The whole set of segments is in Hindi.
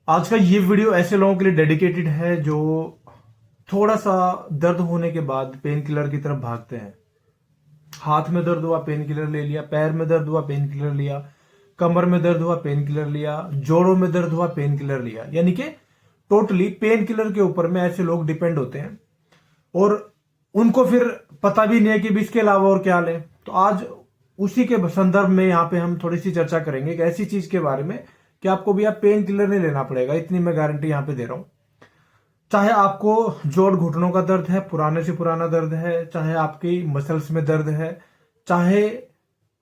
आज का ये वीडियो ऐसे लोगों के लिए डेडिकेटेड है जो थोड़ा सा दर्द होने के बाद पेन किलर की तरफ भागते हैं। हाथ में दर्द हुआ पेन किलर ले लिया, पैर में दर्द हुआ पेन किलर लिया, कमर में दर्द हुआ पेन किलर लिया, जोड़ों में दर्द हुआ पेन किलर लिया। यानी कि टोटली पेन किलर के ऊपर में ऐसे लोग डिपेंड होते हैं और उनको फिर पता भी नहीं है कि भी इसके अलावा और क्या लें। तो आज उसी के संदर्भ में यहाँ पे हम थोड़ी सी चर्चा करेंगे एक ऐसी चीज के बारे में कि आपको भी आप पेन किलर नहीं लेना पड़ेगा, इतनी मैं गारंटी यहाँ पे दे रहा हूं। चाहे आपको जोड़ घुटनों का दर्द है, पुराने से पुराना दर्द है, चाहे आपकी मसल्स में दर्द है, चाहे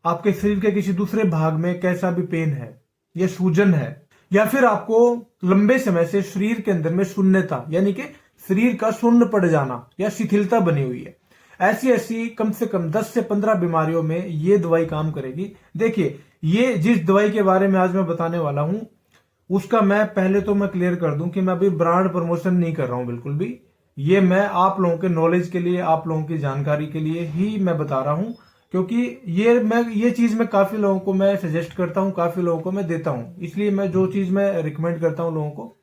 आपके शरीर के किसी दूसरे भाग में कैसा भी पेन है, यह सूजन है, या फिर आपको लंबे समय से शरीर के अंदर में शून्यता यानी कि शरीर का शून्य पड़ जाना या शिथिलता बनी हुई है, ऐसी ऐसी कम से कम 10 से 15 बीमारियों में ये दवाई काम करेगी। देखिए, ये जिस दवाई के बारे में आज मैं बताने वाला हूं उसका मैं पहले तो मैं क्लियर कर दूं कि मैं अभी ब्रांड प्रमोशन नहीं कर रहा हूं बिल्कुल भी। ये मैं आप लोगों के नॉलेज के लिए, आप लोगों की जानकारी के लिए ही मैं बता रहा हूं, क्योंकि ये चीज मैं काफी लोगों को मैं सजेस्ट करता हूं, काफी लोगों को मैं देता हूं। इसलिए मैं जो चीज मैं रिकमेंड करता हूं लोगों को,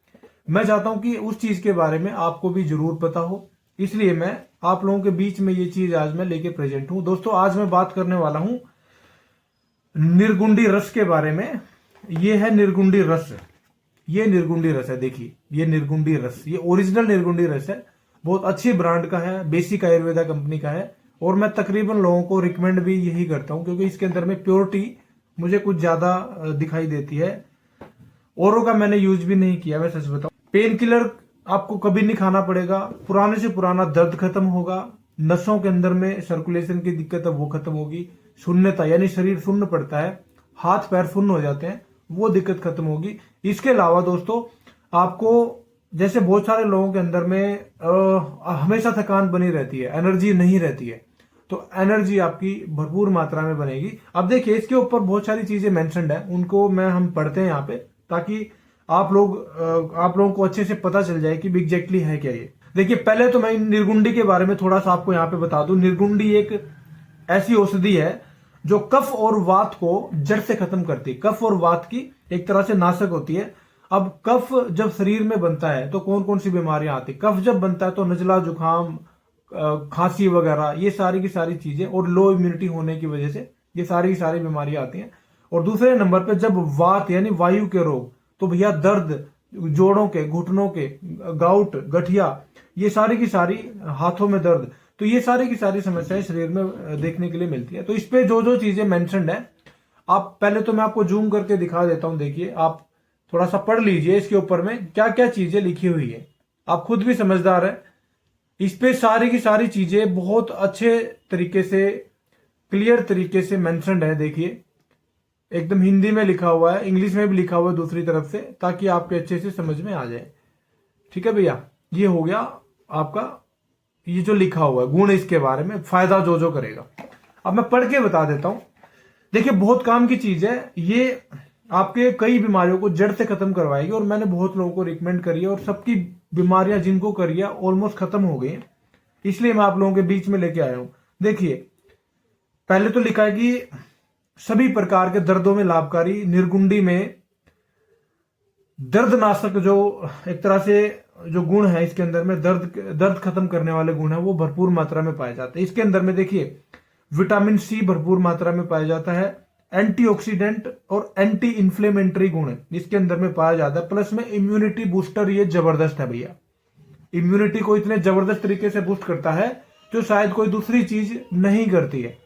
मैं चाहता हूं कि उस चीज के बारे में आपको भी जरूर पता हो। इसलिए मैं आप लोगों के बीच में ये चीज आज मैं लेके प्रेजेंट हूं। दोस्तों, आज मैं बात करने वाला हूं निर्गुंडी रस के बारे में। ये है निर्गुंडी रस, ये निर्गुंडी रस है। देखिए, ये निर्गुंडी रस, ये ओरिजिनल निर्गुंडी रस है, बहुत अच्छी ब्रांड का है, बेसिक आयुर्वेदा कंपनी का है। और मैं तकरीबन लोगों को रिकमेंड भी यही करता हूं क्योंकि इसके अंदर में प्योरिटी मुझे कुछ ज्यादा दिखाई देती है। औरों का मैंने यूज भी नहीं किया, मैं सच बताऊं। पेन किलर आपको कभी नहीं खाना पड़ेगा, पुराने से पुराना दर्द खत्म होगा, नसों के अंदर में सर्कुलेशन की दिक्कत है वो खत्म होगी, शून्यता यानी शरीर शून्य पड़ता है, हाथ पैर शून्य हो जाते हैं, वो दिक्कत खत्म होगी। इसके अलावा दोस्तों, आपको जैसे बहुत सारे लोगों के अंदर में हमेशा थकान बनी रहती है, एनर्जी नहीं रहती है, तो एनर्जी आपकी भरपूर मात्रा में बनेगी। अब देखिए, इसके ऊपर बहुत सारी चीजें मेंशन्ड है, उनको मैं हम पढ़ते हैं यहाँ पे ताकि आप लोगों को अच्छे से पता चल जाए कि एग्जैक्टली है क्या ये। देखिए, पहले तो मैं निर्गुंडी के बारे में थोड़ा सा आपको यहाँ पे बता दूं। निर्गुंडी एक ऐसी औषधि है जो कफ और वात को जड़ से खत्म करती है। कफ और वात की एक तरह से नाशक होती है। अब कफ जब शरीर में बनता है तो कौन कौन सी बीमारियां आती है? कफ जब बनता है तो नजला, जुकाम, खांसी वगैरह, ये सारी की सारी चीजें, और लो इम्यूनिटी होने की वजह से ये सारी की सारी बीमारियां आती हैं। और दूसरे नंबर पे जब वात यानी वायु के रोग, तो भैया दर्द जोड़ों के, घुटनों के, गाउट, गठिया, ये सारी की सारी, हाथों में दर्द, तो ये सारी की सारी समस्याएं शरीर में देखने के लिए मिलती है। तो इस पे जो जो चीजें मेंशन्ड है, आप पहले तो मैं आपको जूम करके दिखा देता हूं। देखिए, आप थोड़ा सा पढ़ लीजिए इसके ऊपर में क्या क्या चीजें लिखी हुई है, आप खुद भी समझदार है। इस पे सारी की सारी चीजें बहुत अच्छे तरीके से, क्लियर तरीके से मेंशन्ड है। देखिए, एकदम हिंदी में लिखा हुआ है, इंग्लिश में भी लिखा हुआ है दूसरी तरफ से, ताकि आपके अच्छे से समझ में आ जाए। ठीक है भैया, ये हो गया आपका ये जो लिखा हुआ है गुण, इसके बारे में फायदा जो जो करेगा। अब मैं पढ़ के बता देता हूं। देखिए, बहुत काम की चीज है ये, आपके कई बीमारियों को जड़ से खत्म करवाएगी। और मैंने बहुत लोगों को रिकमेंड करी है और सबकी बीमारियां जिनको करी है ऑलमोस्ट खत्म हो गई, इसलिए मैं आप लोगों के बीच में लेके आया हूं। देखिए, पहले तो लिखा है कि सभी प्रकार के दर्दों में लाभकारी। निर्गुंडी में दर्दनाशक जो एक तरह से जो गुण है इसके अंदर में, दर्द खत्म करने वाले गुण है, वो भरपूर मात्रा में पाए जाते हैं। इसके अंदर में देखिए, विटामिन सी भरपूर मात्रा में पाया जाता है, एंटीऑक्सीडेंट और एंटी इंफ्लेमेटरी गुण इसके अंदर में पाया जाता है, प्लस में इम्यूनिटी बूस्टर ये जबरदस्त है भैया। इम्यूनिटी को इतने जबरदस्त तरीके से बूस्ट करता है जो शायद कोई दूसरी चीज नहीं करती है।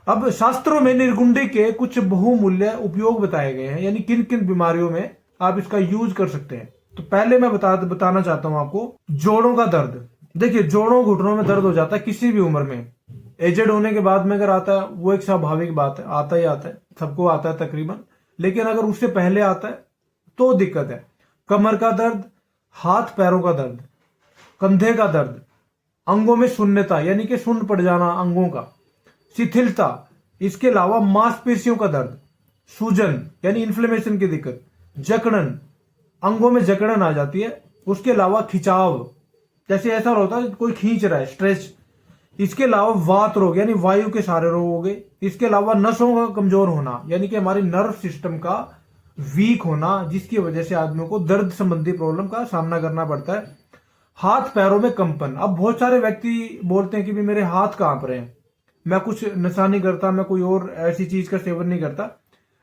अब शास्त्रों में निर्गुंडी के कुछ बहुमूल्य उपयोग बताए गए हैं, यानी किन किन बीमारियों में आप इसका यूज कर सकते हैं। तो पहले मैं बताना चाहता हूं आपको जोड़ों का दर्द। देखिए, जोड़ों घुटनों में दर्द हो जाता है किसी भी उम्र में, एजेड होने के बाद में अगर आता है वो एक स्वाभाविक बात है, आता ही आता है, सबको आता है तकरीबन। लेकिन अगर उससे पहले आता है तो दिक्कत है। कमर का दर्द, हाथ पैरों का दर्द, कंधे का दर्द, अंगों में शून्यता यानी कि शून्य पड़ जाना अंगों का, शिथिलता, इसके अलावा मांसपेशियों का दर्द, सूजन यानी इन्फ्लेमेशन की दिक्कत, जकड़न, अंगों में जकड़न आ जाती है, उसके अलावा खिंचाव, जैसे ऐसा होता है कोई खींच रहा है, स्ट्रेच, इसके अलावा वात रोग यानी वायु के सारे रोग हो गए, इसके अलावा नसों का कमजोर होना यानी कि हमारे नर्व सिस्टम का वीक होना, जिसकी वजह से आदमियों को दर्द संबंधी प्रॉब्लम का सामना करना पड़ता है। हाथ पैरों में कंपन, अब बहुत सारे व्यक्ति बोलते हैं कि भी मेरे हाथ कांप रहे हैं, मैं कुछ नशा नहीं करता, मैं कोई और ऐसी चीज का सेवन नहीं करता,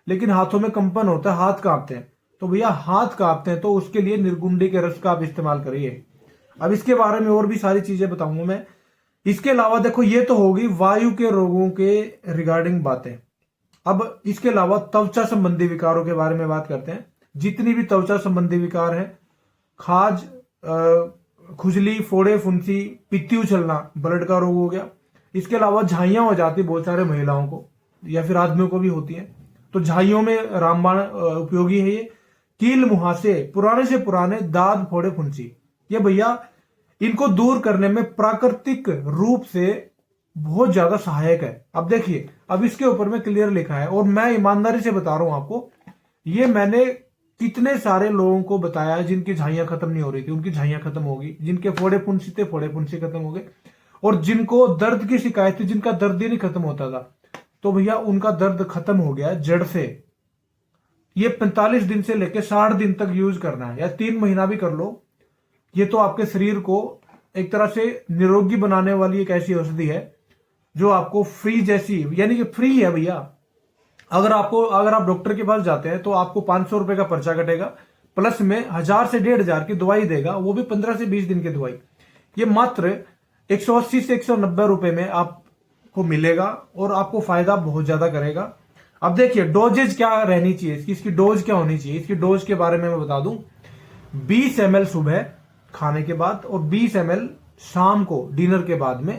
लेकिन हाथों में कंपन होता है, हाथ कांपते हैं। तो भैया हाथ कांपते हैं तो उसके लिए निर्गुंडी के रस का आप इस्तेमाल करिए। अब इसके बारे में और भी सारी चीजें बताऊंगा मैं। इसके अलावा देखो, ये तो होगी वायु के रोगों के रिगार्डिंग बातें। अब इसके अलावा त्वचा संबंधी विकारों के बारे में बात करते हैं। जितनी भी त्वचा संबंधी विकार है, खाज, खुजली, फोड़े, फुंसी, पित्ती उछलना, ब्लड का रोग हो गया। इसके अलावा झाइयां हो जाती बहुत सारे महिलाओं को या फिर आदमियों को भी होती हैं, तो झाइयों में रामबाण उपयोगी है। ये कील मुहासे, पुराने से पुराने दाद, फोड़े, फुंसी, ये भैया इनको दूर करने में प्राकृतिक रूप से बहुत ज्यादा सहायक है। अब देखिए, अब इसके ऊपर में क्लियर लिखा है और मैं ईमानदारी से बता रहा हूं आपको, ये मैंने कितने सारे लोगों को बताया जिनकी झाइयां खत्म नहीं हो रही थी, उनकी झाइयां खत्म हो गई। जिनके फोड़े फुंसी थे, फोड़े फुंसी खत्म हो गए। और जिनको दर्द की शिकायत थी, जिनका दर्द ही नहीं खत्म होता था, तो भैया उनका दर्द खत्म हो गया जड़ से। ये 45 दिन से लेकर 60 दिन तक यूज करना है, या 3 महीना भी कर लो। ये तो आपके शरीर को एक तरह से निरोगी बनाने वाली एक ऐसी औषधि है जो आपको फ्री जैसी, यानी कि फ्री है भैया। अगर आप डॉक्टर के पास जाते हैं तो आपको 500 रुपए का पर्चा कटेगा, प्लस में 1000 से 1500 की दवाई देगा, वो भी 15 से 20 दिन की दवाई। ये मात्र 180 से 190 रुपए में आपको मिलेगा और आपको फायदा बहुत ज्यादा करेगा। अब देखिए डोजेज क्या रहनी चाहिए इसकी डोज क्या होनी चाहिए। इसकी डोज के बारे में मैं बता दूं, 20 ml सुबह खाने के बाद और 20 ml शाम को डिनर के बाद में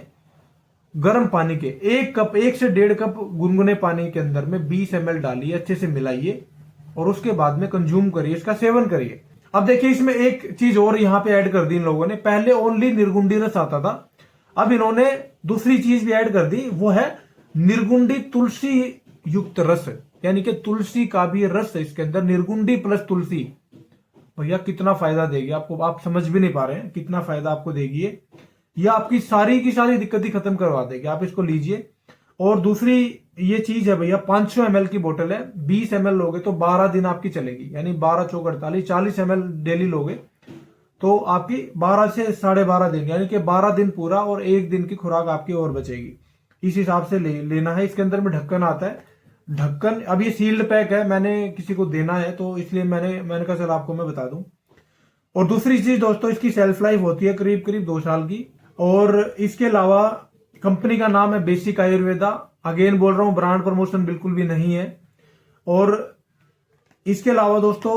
गर्म पानी के 1 से 1.5 कप गुनगुने पानी के अंदर में 20 ml डालिए, अच्छे से मिलाइए और उसके बाद में कंज्यूम करिए, इसका सेवन करिए। अब देखिए इसमें एक चीज और यहां पे ऐड कर दी इन लोगों ने। पहले ओनली निर्गुंडी रस आता था, अब इन्होंने दूसरी चीज भी ऐड कर दी, वो है निर्गुंडी तुलसी युक्त रस, यानी कि तुलसी का भी रस इसके अंदर, निर्गुंडी प्लस तुलसी। भैया कितना फायदा देगी आपको, आप समझ भी नहीं पा रहे हैं कितना फायदा आपको देगी ये आपकी सारी की सारी दिक्कतें खत्म करवा देगी। आप इसको लीजिए। और दूसरी ये चीज है भैया, 500 ml की बोतल है, 20 ml लोगे तो 12 दिन आपकी चलेगी, यानी 12 चौक 48, 40 ml डेली लोगे तो आपकी 12 से 12.5 दिन, यानी कि 12 दिन पूरा और 1 दिन की खुराक आपकी और बचेगी। इस हिसाब से लेना है। इसके अंदर में ढक्कन आता है, ढक्कन, अब ये सील्ड पैक है, मैंने किसी को देना है तो इसलिए मैंने कहा चल आपको मैं बता दूं। और दूसरी चीज दोस्तों, इसकी सेल्फ लाइफ होती है करीब करीब 2 साल की। और इसके अलावा कंपनी का नाम है बेसिक आयुर्वेदा। अगेन बोल रहा हूं, ब्रांड प्रमोशन बिल्कुल भी नहीं है। और इसके अलावा दोस्तों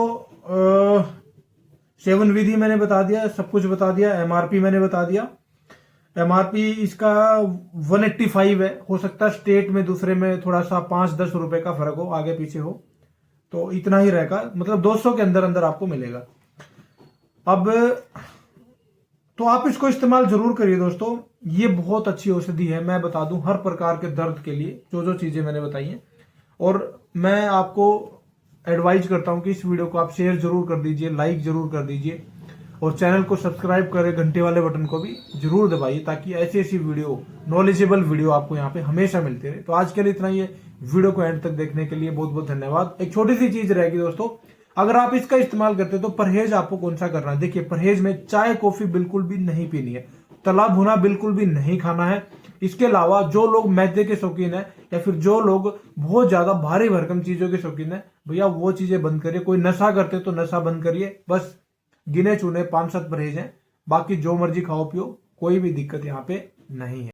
सेवन विधि मैंने बता दिया, सब कुछ बता दिया। एमआरपी मैंने बता दिया। एमआरपी इसका 185 है, हो सकता है स्टेट में दूसरे में थोड़ा सा 5-10 रुपए का फर्क हो, आगे पीछे हो, तो इतना ही रहेगा, मतलब 200 के अंदर अंदर आपको मिलेगा। अब तो आप इसको इस्तेमाल जरूर करिए दोस्तों, ये बहुत अच्छी औषधि है। मैं बता दूं, हर प्रकार के दर्द के लिए जो जो चीजें मैंने बताई हैं। और मैं आपको एडवाइज करता हूं कि इस वीडियो को आप शेयर जरूर कर दीजिए, लाइक जरूर कर दीजिए और चैनल को सब्सक्राइब करें, घंटे वाले बटन को भी जरूर दबाइए ताकि ऐसी ऐसी वीडियो, नॉलेजेबल वीडियो आपको यहाँ पे हमेशा मिलते रहे। तो आज के लिए इतना ही है। वीडियो को एंड तक देखने के लिए बहुत बहुत धन्यवाद। एक छोटी सी चीज रहेगी दोस्तों, अगर आप इसका इस्तेमाल करते हैं तो परहेज आपको कौन सा करना है। देखिए परहेज में चाय कॉफी बिल्कुल भी नहीं पीनी है, तला भुना बिल्कुल भी नहीं खाना है। इसके अलावा जो लोग मैदे के शौकीन है या फिर जो लोग बहुत ज्यादा भारी भरकम चीजों के शौकीन है, भैया वो चीजें बंद करिए। कोई नशा करते तो नशा बंद करिए। बस गिने चुने 5-7 परहेज हैं, बाकी जो मर्जी खाओ पियो, कोई भी दिक्कत यहाँ पे नहीं है।